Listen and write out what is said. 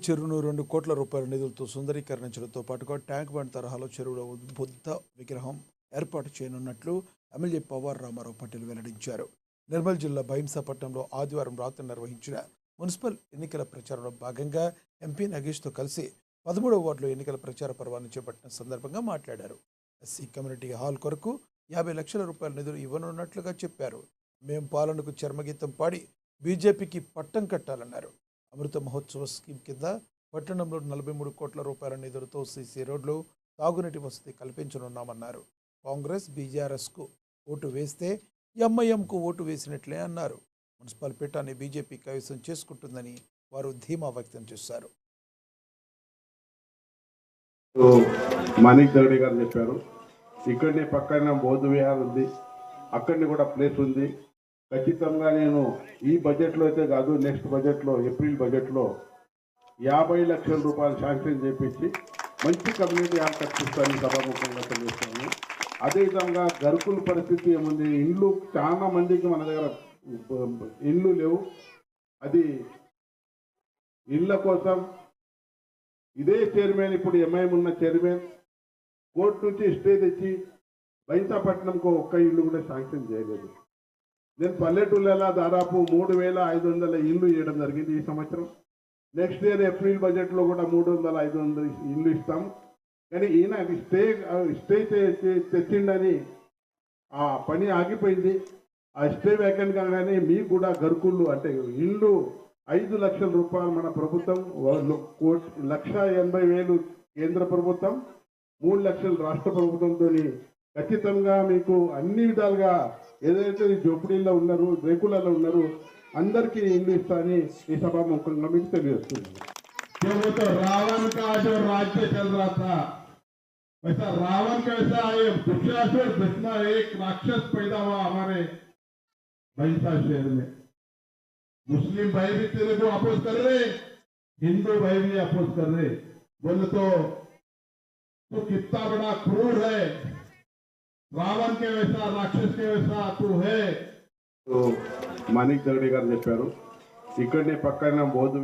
చెరువును 2 కోట్ల రూపాయల నిధులతో సుందరీకరించడంతో పాటుగా ట్యాంక్ బండ్ తరహాలో చెరువులో బుద్ధ విగ్రహం ఏర్పాటు చేయనున్నట్లు ఎమ్మెల్యే పవార్ రామారావు పటేల్ వెల్లడించారు. నిర్మల్ జిల్లా భైంసాపట్నంలో ఆదివారం రాత్రి నిర్వహించిన మున్సిపల్ ఎన్నికల ప్రచారంలో భాగంగా ఎంపీ నగేష్తో కలిసి 13వ వార్డులో ఎన్నికల ప్రచార పర్వాన్ని చేపట్టిన సందర్భంగా మాట్లాడారు. ఎస్సీ కమ్యూనిటీ హాల్ కొరకు 50 లక్షల రూపాయల నిధులు ఇవ్వనున్నట్లుగా చెప్పారు. మేం పాలనకు చర్మగీతం పాడి బీజేపీకి పట్టం కట్టాలన్నారు. అమృత మహోత్సవ స్కీమ్ కింద పట్టణంలో 43 కోట్ల రూపాయల నిధులతో సీసీ రోడ్లు, తాగునీటి వసతి కల్పించనున్నామన్నారు. కాంగ్రెస్ బీజేఆర్ఎస్కు ఓటు వేస్తే ఎంఐఎంకు ఓటు వేసినట్లే అన్నారు. మున్సిపల్ పీఠాన్ని బీజేపీ కైవసం చేసుకుంటుందని వారు ధీమా వ్యక్తం చేశారు. మాణిక్ దగడే గారు చెప్పారు. ఇక్కడనే పక్కన బౌద్ధ విహార్ ఉంది, అక్కడనే కూడా ప్లేస్ ఉంది. ఖచ్చితంగా నేను ఈ బడ్జెట్లో అయితే కాదు, నెక్స్ట్ బడ్జెట్లో ఏప్రిల్ బడ్జెట్లో 50 లక్షల రూపాయలు శాంక్షన్ చేపించి మంచి కమ్యూనిటీ హాల్ కట్టిస్తాను సభాముఖంగా తెలియజేస్తాను. అదేవిధంగా గరుకుల పరిస్థితి ఏముంది, ఇండ్లు చాలా మందికి మన దగ్గర ఇండ్లు లేవు. అది ఇళ్ళ కోసం ఇదే చైర్మన్, ఇప్పుడు ఎంఐఎం ఉన్న చైర్మన్ కోర్టు నుంచి స్టే తెచ్చి భైంసాపట్నంకు ఒక్క ఇల్లు కూడా శాంక్షన్ చేయలేదు. నేను పల్లెటూళ్ళ దాదాపు 3,500 ఇల్లు ఇవ్వడం జరిగింది ఈ సంవత్సరం. నెక్స్ట్ ఇయర్ ఏప్రిల్ బడ్జెట్లో కూడా 300-500 ఇల్లు ఇస్తాం. కానీ ఈయన స్టే తెచ్చిండని ఆ పని ఆగిపోయింది. ఆ స్టే వ్యాకెంట్ కాగానే మీకు కూడా గరుకుళ్ళు అంటే ఇల్లు 5 లక్షల రూపాయలు మన ప్రభుత్వం, 1,80,000 కేంద్ర ప్రభుత్వం, 3 లక్షలు రాష్ట్ర ప్రభుత్వంతో ఖచ్చితంగా మీకు అన్ని విధాలుగా ఏదైతే झोपड़ीలో ఉన్నారు, రేకులలో ఉన్నారు, అందరికీ ఇల్లు ఇస్తానని ఈ సభాముఖంగా మీకు తెలియజేస్తుంది. तो रावण का जो राज्य चल रहा था, वैसा रावण कैसा ये दुशासुर जितना एक राक्षस पैदा हुआ हमारे भैंसा शहर में। मुस्लिम भाई भी तेरे को अपोज कर रहे, हिंदू भाई भी अपोज कर रहे। बोले तो कितना बड़ा क्रूर है, रावण के वैसा राक्षस के वैसा तू है. మాణిక్ దగడే గారు చెప్పారు. ఇక్కడనే పక్కన బౌద్ధ